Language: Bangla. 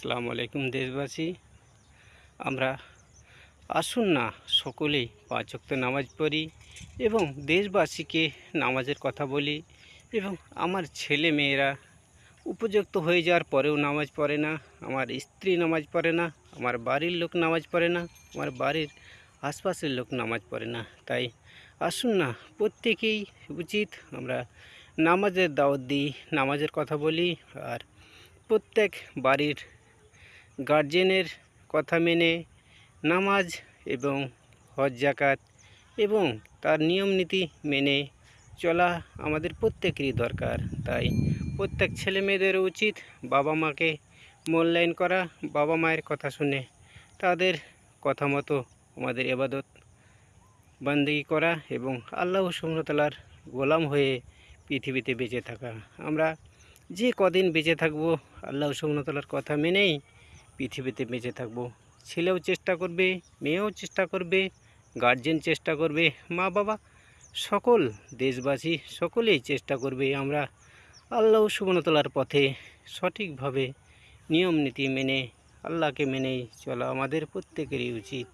আসসালামু আলাইকুম দেশবাসী। আমরা আসুন না সকলেই ৫ ওয়াক্ত নামাজ পড়ি এবং দেশবাসীকে নামাজের কথা বলি। এবং আমার ছেলে মেয়েরা উপযুক্ত হয়ে যাওয়ার পরেও নামাজ পড়ে না, আমার স্ত্রী নামাজ পড়ে না, আমার বাড়ির লোক নামাজ পড়ে না, আমার বাড়ির আশপাশের লোক নামাজ পড়ে না। তাই আসুন না প্রত্যেকেই উচিত আমরা নামাজের দাওয়াত দিই, নামাজের কথা বলি। আর প্রত্যেক বাড়ির গার্জেনের কথা মেনে নামাজ এবং হজ জাকাত এবং তার নিয়ম নীতি মেনে চলা আমাদের প্রত্যেকেরই দরকার। তাই প্রত্যেক ছেলে মেয়েদের উচিত বাবা মাকে মূল্যায়ন করা, বাবা মায়ের কথা শুনে তাদের কথা মতো আমাদের ইবাদত বান্দেগি করা এবং আল্লাহ সুবহানাহু ওয়া তাআলার গোলাম হয়ে পৃথিবীতে বেঁচে থাকা। আমরা যে কদিন বেঁচে থাকবো আল্লাহ সুবহানাহু ওয়া তাআলার কথা মেনেই পৃথিবীতে বেঁচে থাকবো। ছেলেও চেষ্টা করবে, মেয়েও চেষ্টা করবে, গার্জেন চেষ্টা করবে, মা বাবা সকল দেশবাসী সকলেই চেষ্টা করবে আমরা আল্লাহ সুবহানাহু ওয়া তাআলার পথে সঠিকভাবে নিয়ম নীতি মেনে আল্লাহকে মেনেই চলা আমাদের প্রত্যেকেরই উচিত।